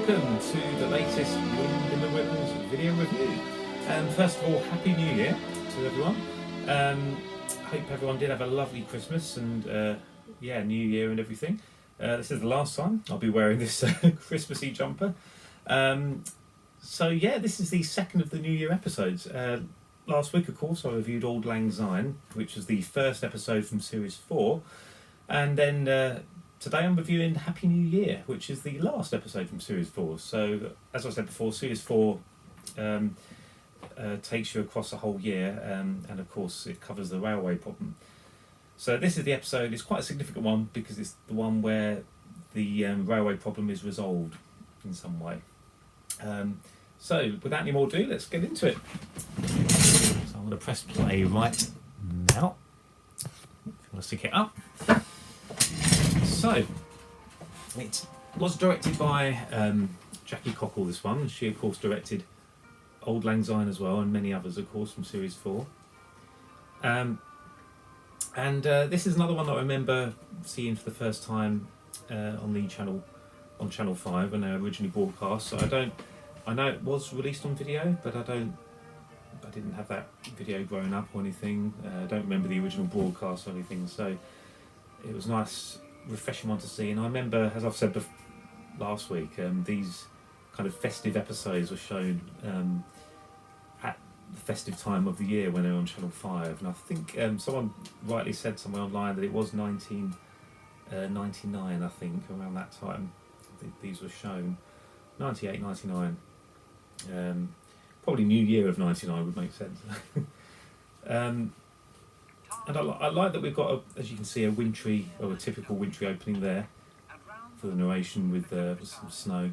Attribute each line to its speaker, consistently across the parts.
Speaker 1: welcome to the latest Wind in the Willows video review. First of all, Happy New Year to everyone. Hope everyone did have a lovely Christmas and New Year and everything. This is the last time I'll be wearing this Christmassy jumper. This is the second of the New Year episodes. Last week, of course, I reviewed Auld Lang Syne, which was the first episode from Series 4. And then today I'm reviewing Happy New Year, which is the last episode from Series 4. So, as I said before, Series 4 takes you across a whole year, and of course it covers the railway problem. So this is the episode. It's quite a significant one because it's the one where the railway problem is resolved in some way. So without any more ado, let's get into it. So I'm going to press play right now. If you want to stick it up. So it was directed by Jackie Cockle, this one. She of course directed Auld Lang Syne as well, and many others of course from Series 4. This is another one that I remember seeing for the first time on Channel 5 when they were originally broadcast. So I know it was released on video, but I didn't have that video growing up or anything. I don't remember the original broadcast or anything, so it was nice, refreshing one to see. And I remember, as I've said last week, these kind of festive episodes were shown at the festive time of the year when they were on Channel 5. And I think someone rightly said somewhere online that it was 1999, I think, around that time these were shown. 98, 99. Probably New Year of 99 would make sense. And I like that we've got, as you can see, a typical wintry opening there for the narration with some snow.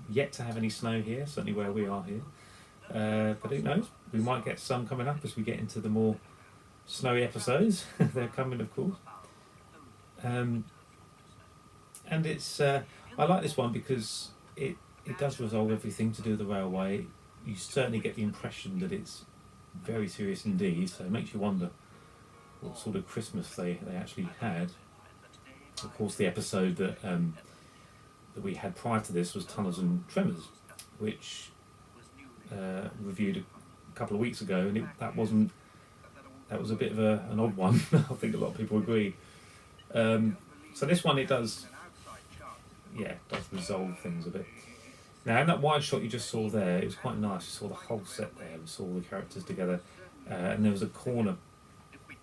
Speaker 1: Yet to have any snow here, certainly where we are here. But who knows? We might get some coming up as we get into the more snowy episodes. They're coming, of course. And it's I like this one because it does resolve everything to do with the railway. You certainly get the impression that it's very serious indeed, so it makes you wonder what sort of Christmas they actually had. Of course, the episode that we had prior to this was Tunnels and Tremors, which reviewed a couple of weeks ago, and that was a bit of an odd one. I think a lot of people agree. So this one, it does resolve things a bit. Now, in that wide shot you just saw there, it was quite nice. You saw the whole set there, you saw all the characters together, and there was a corner.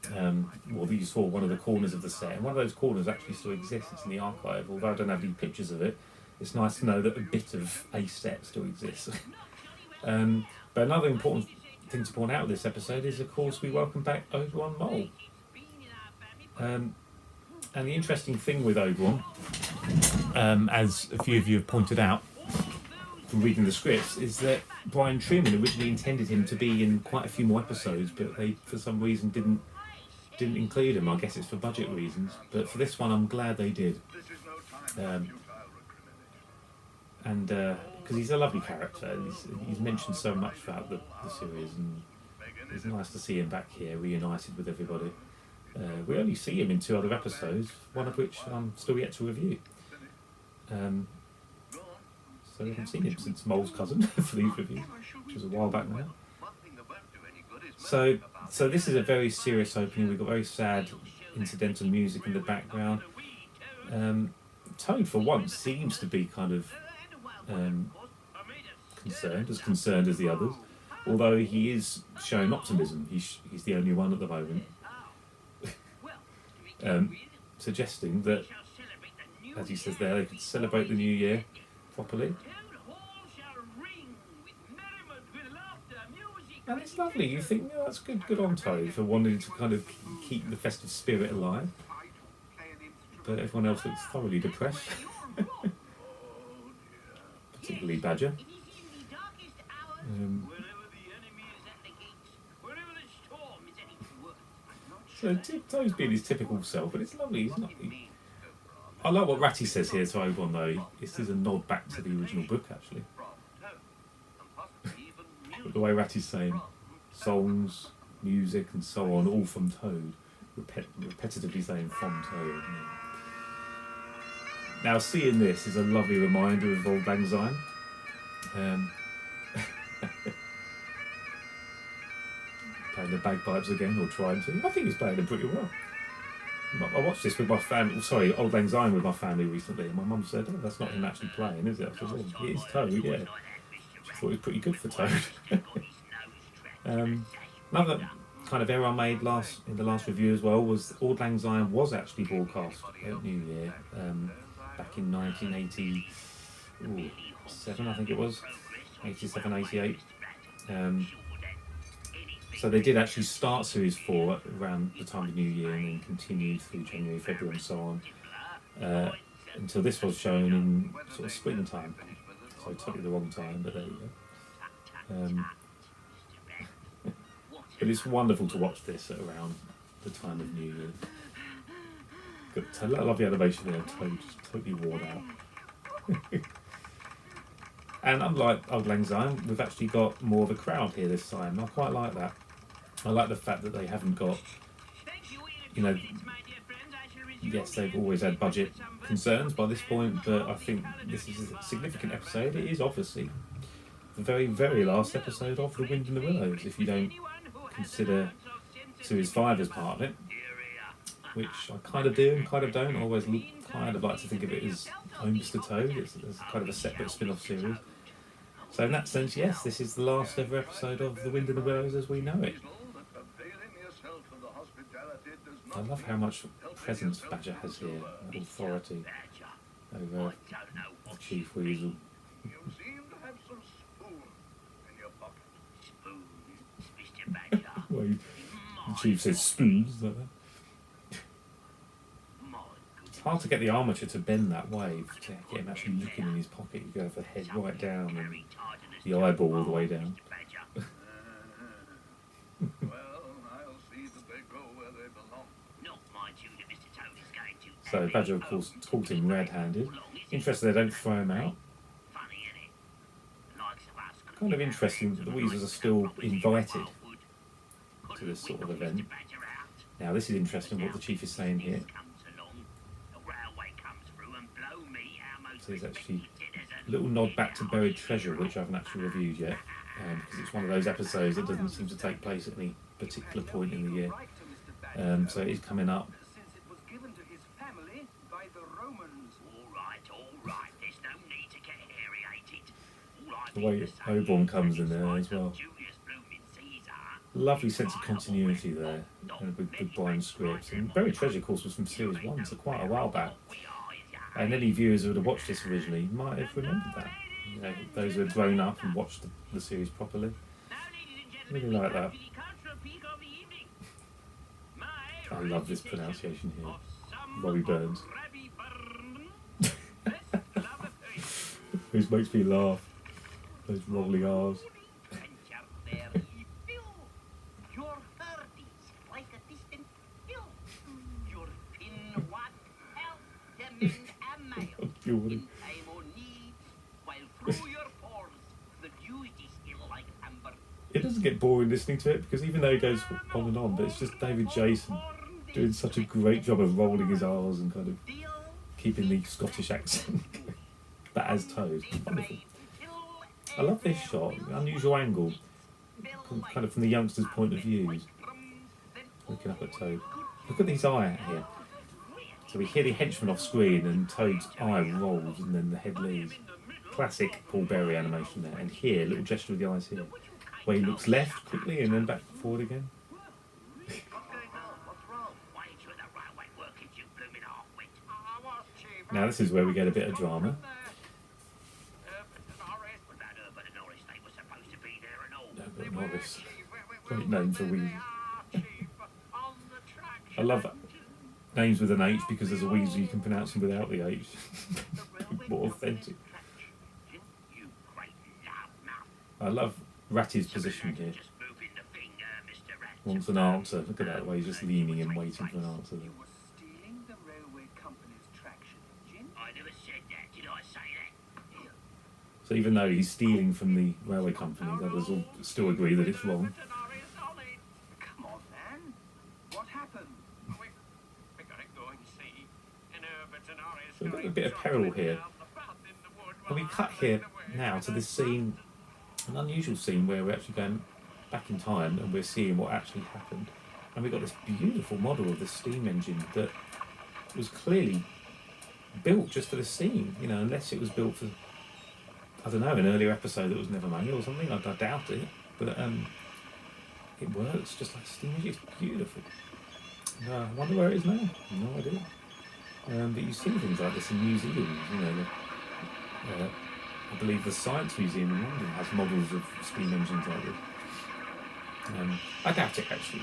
Speaker 1: You saw one of the corners of the set, and one of those corners actually still exists. It's in the archive, although I don't have any pictures of it. It's nice to know that a bit of a set still exists. But another important thing to point out with this episode is, of course, we welcome back Oberon Mole. And the interesting thing with Oberon, as a few of you have pointed out from reading the scripts, is that Brian Truman originally intended him to be in quite a few more episodes, but they, for some reason, didn't include him. I guess it's for budget reasons, but for this one I'm glad they did. Because he's a lovely character. He's mentioned so much throughout the series, and it's nice to see him back here, reunited with everybody. We only see him in 2 other episodes, one of which I'm still yet to review. So we haven't seen him since Mole's cousin for these reviews, which was a while back now. So this is a very serious opening. We've got very sad incidental music in the background. Toad, for once, seems to be kind of concerned as the others, although he is showing optimism. He's the only one at the moment, suggesting that, as he says there, they could celebrate the new year properly. And it's lovely. You think, that's good on Toad for wanting to kind of keep the festive spirit alive. But everyone else looks thoroughly depressed. Particularly Badger. So Toad's being his typical self, but it's lovely. He's not. I like what Ratty says here to Oberon, though. This is a nod back to the original book, actually. But the way Ratty's saying songs, music, and so on, all from Toad, repetitively saying from Toad. Now, seeing this is a lovely reminder of Old Lang Syne. Playing the bagpipes again, or trying to. I think he's playing them pretty well. I watched this with my family. Sorry, Old Lang Syne with my family recently, and my mum said, "Oh, that's not him actually playing, is it?" I said, "Well, it is Toad, yeah." She thought it was pretty good for Toad. Another kind of error I made in the last review as well was Old Lang Syne was actually broadcast at New Year back in 1987, I think it was, 87, 88. So they did actually start Series 4 around the time of New Year and then continued through January, February and so on until this was shown in sort of springtime. So totally the wrong time, but there you go. But it's wonderful to watch this at around the time of New Year. I love the animation there, just totally worn out. And unlike Old Lang Syne, we've actually got more of a crowd here this time. I quite like that. I like the fact that they haven't got, yes, they've always had budget concerns by this point, but I think this is a significant episode. It is obviously the very, very last episode of The Wind and the Willows, if you don't consider Series 5 as part of it, which I kind of do and kind of don't. I always kind of like to think of it as Homes to Toad. It's kind of a separate spin-off series. So in that sense, yes, this is the last ever episode of The Wind and the Willows as we know it. I love how much presence Badger has here, authority over the Chief Weasel. Well, the Chief says spoons like that. It's hard to get the armature to bend that way, to get him actually looking in his pocket. You go for the head right down and the eyeball all the way down. So Badger, of course, caught him red-handed. Interesting they don't throw him out. Kind of interesting that the Weasels are still invited to this sort of event. Now this is interesting what the Chief is saying here. So there's actually a little nod back to Buried Treasure, which I haven't actually reviewed yet, because it's one of those episodes that doesn't seem to take place at any particular point in the year. So it is coming up. The way Oborn comes in there as well. Lovely sense of continuity there with Brian's scripts. And Buried Treasure, of course, was from Series 1, so quite a while back. And any viewers who would have watched this originally might have remembered that. You know, those who had grown up and watched the series properly. Really like that. I love this pronunciation here. Robbie Burns. Which makes me laugh. Those rolling R's. It doesn't get boring listening to it, because even though it goes on and on, but it's just David Jason doing such a great job of rolling his R's and kind of keeping the Scottish accent. But as Toad, wonderful. I love this shot, unusual angle, kind of from the youngster's point of view, looking up at Toad. Look at his eye here. So we hear the henchman off screen and Toad's eye rolls and then the head leaves. Classic Paul Berry animation there. And here, little gesture with the eyes here, where he looks left quickly and then back forward again. Now this is where we get a bit of drama. Norris. Great name for Weasel. I love names with an H because there's a Weasel you can pronounce them without the H. More authentic. I love Ratty's position here. Wants an answer. Look at that way, he's just leaning and waiting for an answer. So even though he's stealing from the railway company, others will still agree that it's wrong.
Speaker 2: Come on, man. What happened? We got to go and see. In Veterinarius
Speaker 1: So we've got a bit of peril here. And we cut here now to this scene, an unusual scene where we're actually going back in time and we're seeing what actually happened. And we've got this beautiful model of the steam engine that was clearly built just for the scene, you know, unless it was built for, I don't know, an earlier episode that was never made or something. I doubt it, but it works just like steam engine. It's beautiful. I wonder where it is now. No idea. But you see things like this in museums, you know. I believe the Science Museum in London has models of steam engines like this. I doubt it actually.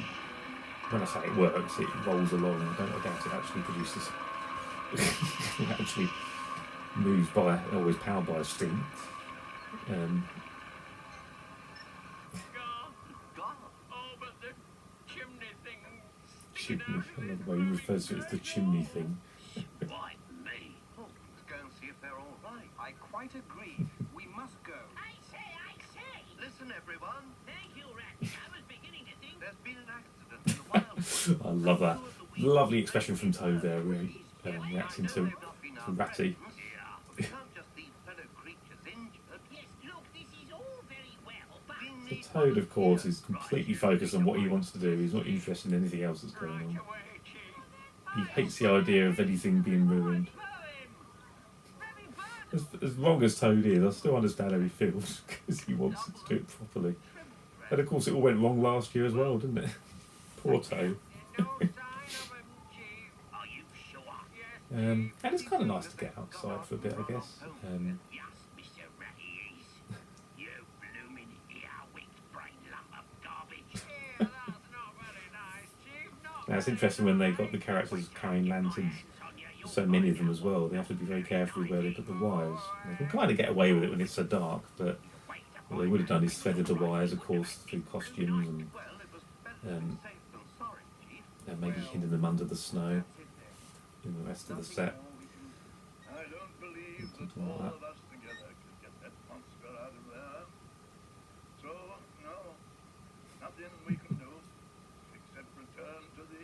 Speaker 1: When I say it works, it rolls along. I doubt it actually produces. It actually moves by, always powered by steam. Chimney. I love the way he refers to it as the chimney thing.
Speaker 2: Right, me. Let's go and see if they're all right. I quite agree. We must go.
Speaker 3: I say!
Speaker 2: Listen, everyone.
Speaker 3: Thank you, Ratty. I was beginning to think...
Speaker 2: There's been an accident in the wild.
Speaker 1: I love that. Lovely expression from Toad there, really. Reacting to Ratty.
Speaker 2: We can't just leave fellow creatures injured.
Speaker 3: Yes, look, this is all very well, but...
Speaker 1: So Toad, of course, is completely focused on what he wants to do. He's not interested in anything else that's going on. He hates the idea of anything being ruined. As wrong as Toad is, I still understand how he feels, because he wants to do it properly. And of course it all went wrong last year as well, didn't it? Poor Toad. And it's kind of nice to get outside for a bit, I guess.
Speaker 3: Yes, Mr. Ratty is. You blooming ear-wicked brain lump of garbage.
Speaker 2: Yeah, that's not very nice, Chief. Not
Speaker 1: Now it's interesting when they got the characters carrying lanterns, so many of them as well. They have to be very careful where they put the wires. They can kind of get away with it when it's so dark, but what they would have done is threaded the wires, of course, through costumes and
Speaker 2: well, it was better to be safe than sorry, Chief.
Speaker 1: maybe hidden them under the snow in the rest of the set.
Speaker 4: I don't believe that
Speaker 1: Something like
Speaker 4: all
Speaker 1: that.
Speaker 4: of us together could get that monster out of there. So, no, nothing we can do except return to the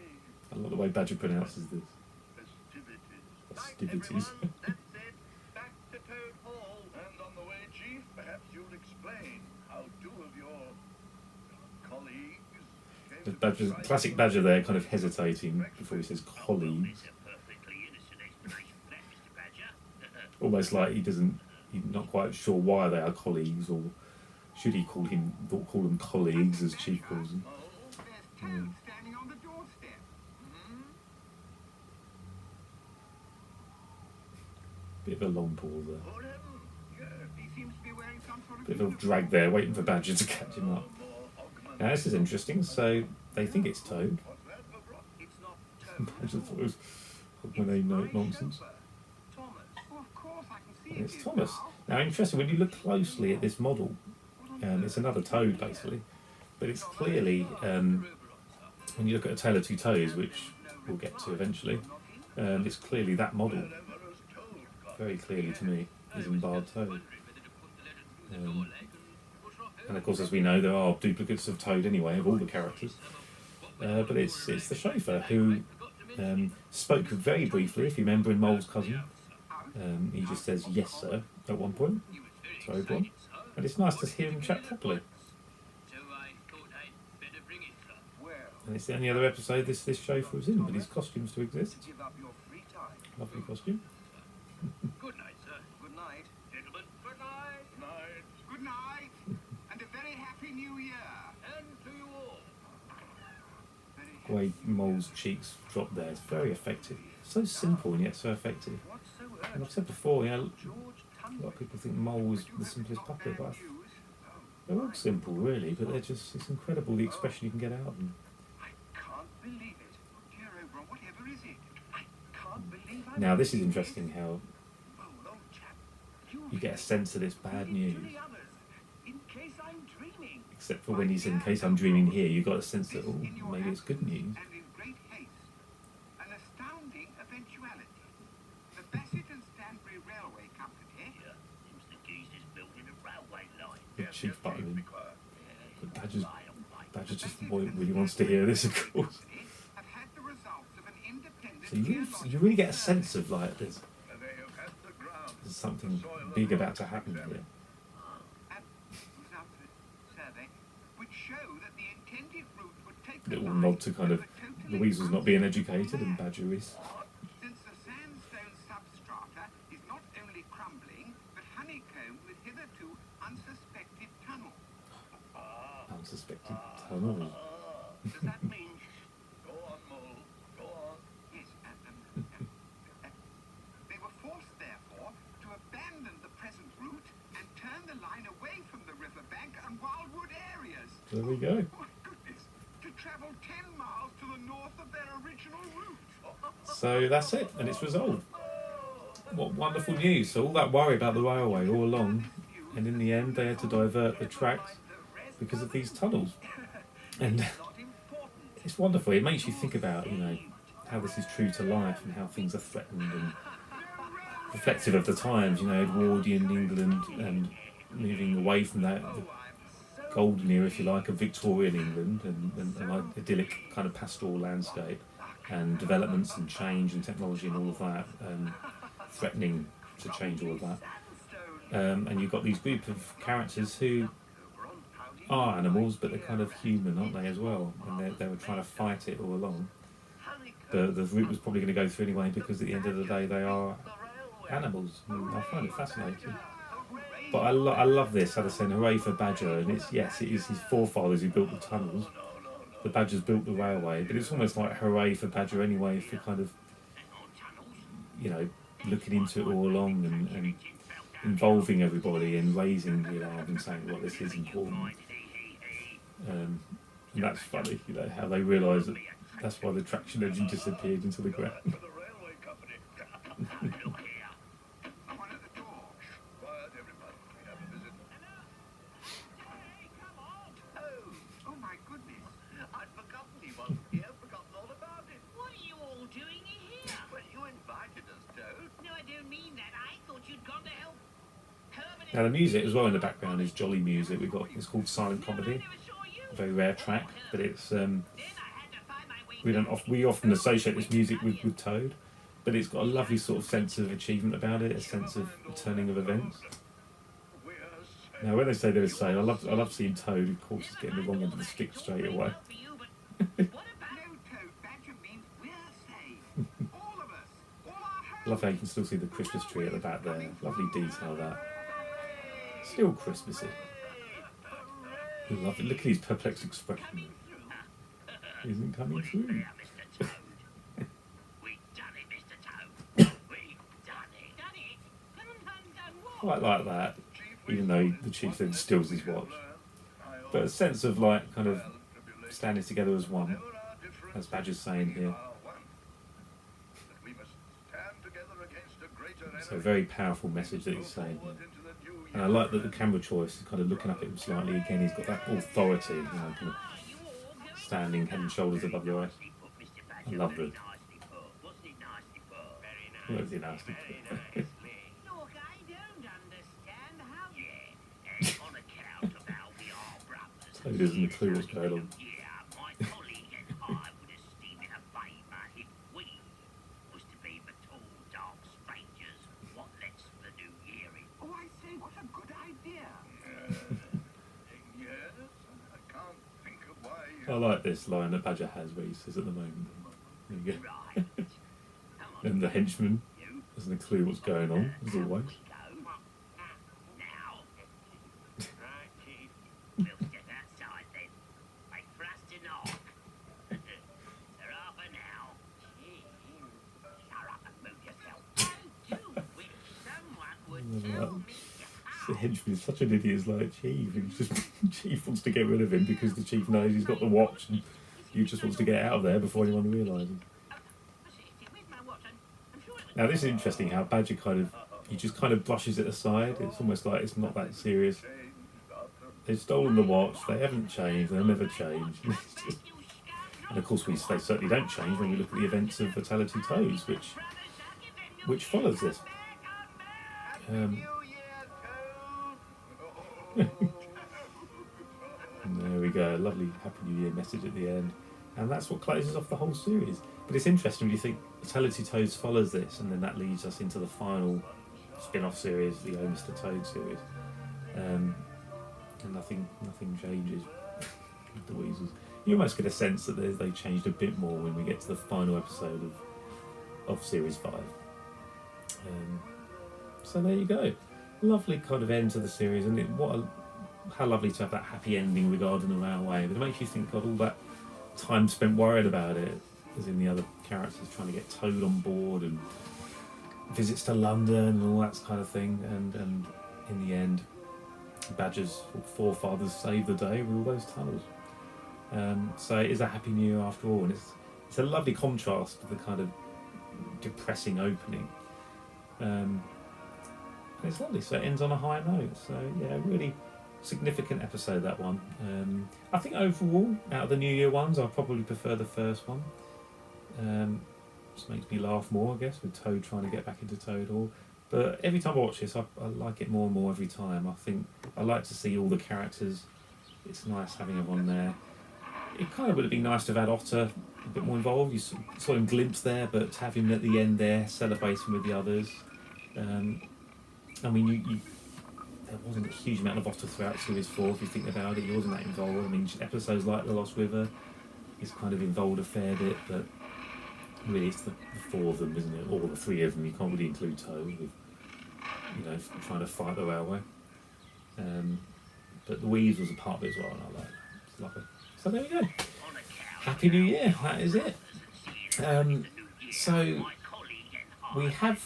Speaker 1: I love the way Badger pronounces this.
Speaker 4: festivities.
Speaker 1: Festivities.
Speaker 2: Everyone, that's it. Back to Toad Hall.
Speaker 4: And on the way, Chief, perhaps you'll explain how two of your colleagues came
Speaker 1: The
Speaker 4: to
Speaker 1: Badger,
Speaker 4: decide
Speaker 1: classic Badger there, kind of hesitating before he says colleagues.
Speaker 3: It's a perfectly innocent explanation for that, Mr. Badger.
Speaker 1: Almost like he's not quite sure why they are colleagues, or should he call them colleagues as Chief calls them.
Speaker 2: Oh, there's Toad standing on the doorstep.
Speaker 1: Bit of a long pause there.
Speaker 2: Hold him. Yes, he seems to be wearing some sort of
Speaker 1: Bit of a drag there, waiting for Badger to catch him up. Now this is interesting. So they think it's Toad.
Speaker 2: It's not Toad.
Speaker 1: Badger thought it was my name nonsense.
Speaker 2: Thomas. Oh, of course, I can see
Speaker 1: And
Speaker 2: it
Speaker 1: it's
Speaker 2: is
Speaker 1: Thomas.
Speaker 2: now.
Speaker 1: Now interesting, when you look closely at this model, it's another Toad basically, but it's clearly, when you look at A Tale of Two Toads, which we'll get to eventually, it's clearly that model, very clearly to me, is Embarred Toad. And of course, as we know, there are duplicates of Toad anyway, of all the characters. But it's the chauffeur who spoke very briefly, if you remember, in Mole's Cousin. He just says, "Yes, sir," at one point. Toad one. And it's nice to hear him chat properly.
Speaker 3: So I thought I'd better bring it, sir.
Speaker 2: Well,
Speaker 1: And it's the only other episode this chauffeur was in, but his costumes to exist.
Speaker 2: give up your free time.
Speaker 1: Lovely costume.
Speaker 3: Good night, sir.
Speaker 2: Good night.
Speaker 3: Gentlemen.
Speaker 2: Good night.
Speaker 4: Night.
Speaker 2: Good night. And a very happy new year.
Speaker 3: And to you all.
Speaker 2: Very
Speaker 1: The way Mole's cheeks drop there is very effective. So simple and yet so effective.
Speaker 2: What's so
Speaker 1: And
Speaker 2: urgent?
Speaker 1: I've said before,
Speaker 2: George
Speaker 1: a lot of people think Mole is the simplest puppet, but they're all simple really, but it's incredible the expression you can get out of them.
Speaker 2: I can't believe it. Dear Oberon, whatever is it? I can't believe I...
Speaker 1: Now this is interesting how
Speaker 2: Oh, old chap.
Speaker 1: you get a sense that it's bad news.
Speaker 2: To the others, in case I'm dreaming.
Speaker 1: Except for when he said, "In case I'm dreaming here," you got a sense that, oh, maybe it's good news.
Speaker 2: And in great haste. An astounding eventuality. The Bassett and Stanbury Railway Company...
Speaker 3: Here, seems the geezer's building a railway line.
Speaker 1: The chief button.
Speaker 4: Be quiet.
Speaker 1: But Badger's,
Speaker 3: Lie on right.
Speaker 1: Badger just really wants to hear this, of course.
Speaker 2: have had the results of an independent...
Speaker 1: So you really get a sense of like this. something big about to happen here.
Speaker 2: And results of the survey which show that the intended route would take the
Speaker 1: Little
Speaker 2: line
Speaker 1: nod to kind of
Speaker 2: over totally
Speaker 1: the weasel's not being
Speaker 2: unsuspected
Speaker 1: educated and
Speaker 2: land.
Speaker 1: Badger is.
Speaker 2: Since the sandstone substrata is not only crumbling, but honeycombed with hitherto unsuspected tunnels.
Speaker 1: Unsuspected tunnels.
Speaker 3: Does that mean
Speaker 4: Go on, Mole. Go on.
Speaker 2: Yes, they were forced, therefore, to abandon the present route and turn the line away from the riverbank and wildwood areas.
Speaker 1: There we go.
Speaker 2: Oh my goodness! To travel 10 miles to the north of their original route.
Speaker 1: So that's it, and it's resolved. What wonderful news. So all that worry about the railway all along, and in the end they had to divert the tracks because of these tunnels. And it's wonderful. It makes you think about, you know, how this is true to life and how things are threatened and reflective of the times, you know, Edwardian England and moving away from that, the golden era, if you like, of Victorian England and like idyllic kind of pastoral landscape and developments and change and technology and all of that, threatening to change all of that. And you've got these group of characters who are animals, but they're kind of human, aren't they, as well? And they were trying to fight it all along. The route was probably going to go through anyway, because at the end of the day they are animals. And I find it fascinating. But I love this, how they're saying hooray for Badger, and it is his forefathers who built the tunnels. The Badgers built the railway, but it's almost like hooray for Badger anyway, for kind of, you know, looking into it all along and involving everybody and raising the alarm and saying, well, this is important. And that's funny, you know, how they realise that that's why the traction engine disappeared into the ground.
Speaker 4: For the railway company.
Speaker 3: look here?
Speaker 2: One at the door.
Speaker 4: Quiet, everybody. We have a visit.
Speaker 3: Hey, come on!
Speaker 2: Oh my goodness.
Speaker 3: I'd forgotten he wasn't here, forgotten all about it. What are you all doing here? Well, you invited us, Toad. No, I don't mean that. I thought you'd gone to help.
Speaker 1: Now the music as well in the background is jolly music. It's called Silent Comedy, a very rare track, but it's we often associate this music with Toad, but it's got a lovely sort of sense of achievement about it, a sense of the turning of events.
Speaker 4: We are safe.
Speaker 1: Now when they say they're insane, I love seeing Toad, of course, is getting the wrong end of the stick straight away.
Speaker 2: No, Toad. Badger means we're safe. All of us. All our homes.
Speaker 1: Love how you can still see the Christmas tree at the back there. Lovely detail that. Still Christmassy. Love it. Look at his perplexed expression. Isn't coming through.
Speaker 3: Mr. Toad. We've done it, Mr. Toad. We've done it. Done it? Done what?
Speaker 1: Quite like that, even though the chief then steals his watch. But a sense of like kind of standing together as one, as Badger's saying here. So a very powerful message that he's saying here. And I like that the camera choice is kind of looking up at him slightly again. He's got that authority, you know, kind of standing head and shoulders above the rest. I love the. What is he nasty?
Speaker 3: Look, I don't understand how... Yeah, on account of how we are brothers.
Speaker 1: So he doesn't have a clue what's going on.
Speaker 3: Yeah, my colleague and I would esteem it a favour if we was to be the tall, dark strangers what lets the new year in.
Speaker 2: Oh, I say, what a good idea.
Speaker 4: Yes, I can't think of why.
Speaker 1: I like this line that Badger has where he says at the moment. There you go.
Speaker 3: Right. Come on,
Speaker 1: And the henchman
Speaker 3: you.
Speaker 1: doesn't have a clue what's going on, as always.
Speaker 3: Go. Now. Right, Chief. We'll step outside then. Wait for us to knock. They're half an hour. Chief. Shut up and move yourself. I do wish someone would tell me.
Speaker 1: The henchman is such an idiot, it's like Chief. He's just, Chief wants to get rid of him because the Chief knows he's got the watch and he just wants to get out of there before anyone realises. Now this is interesting how Badger he just kind of brushes it aside. It's almost like it's not that serious. They've stolen the watch, they haven't changed, they'll never change. And of course they certainly don't change when we look at the events of Fatality Toads, which follows this. And there we go, a lovely Happy New Year message at the end. And that's what closes off the whole series. But it's interesting when you think Fatality Toads follows this, and then that leads us into the final spin-off series, the Oh Mr. Toad series, and nothing changes with the Weasels. You almost get a sense that they changed a bit more when we get to the final episode of series 5. So there you go, lovely kind of end to the series, and how lovely to have that happy ending regarding the railway. But it makes you think, God, all that time spent worried about it, as in the other characters trying to get Toad on board and visits to London and all that kind of thing, and in the end, Badger's forefathers saved the day with all those tunnels. So it is a happy new year after all, and it's a lovely contrast to the kind of depressing opening. And it's lovely, so it ends on a high note. So yeah, really significant episode, that one. I think overall, out of the New Year ones, I probably prefer the first one. Just makes me laugh more, I guess, with Toad trying to get back into Toad Hall. But every time I watch this, I like it more and more every time. I think I like to see all the characters. It's nice having everyone there. It kind of would have been nice to have had Otter a bit more involved. You saw him glimpse there, but to have him at the end there, celebrating with the others. I mean, there wasn't a huge amount of Otter throughout Series 4, if you think about it. He wasn't that involved. I mean, episodes like The Lost River is kind of involved a fair bit, but really it's the 4 of them, isn't it? Or the 3 of them. You can't really include Toad with, trying to fight the railway. But the Weaves was a part of it as well, and I like that. It's lovely. So there we go. Happy New Year. That is it. So we have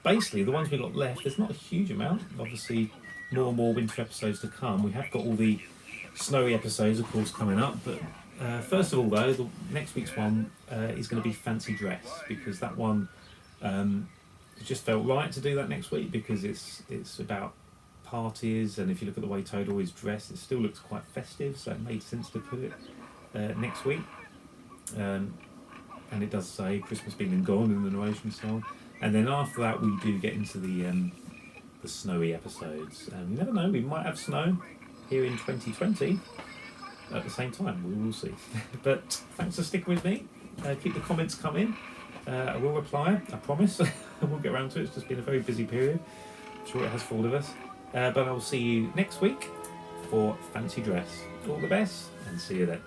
Speaker 1: basically the ones we got left. There's not a huge amount. Obviously, more and more winter episodes to come. We have got all the snowy episodes, of course, coming up. But first of all, though, next week's one is going to be Fancy Dress, because that one it just felt right to do that next week, because it's about parties, and if you look at the way Toad always dressed, it still looks quite festive, so it made sense to put it next week. And it does say Christmas been and gone in the narration song. And then after that, we do get into the snowy episodes. You never know, we might have snow here in 2020 at the same time. We will see. But thanks for sticking with me. Keep the comments coming. I will reply, I promise. I will get around to it. It's just been a very busy period. I'm sure it has for all of us. But I will see you next week for Fancy Dress. All the best, and see you then.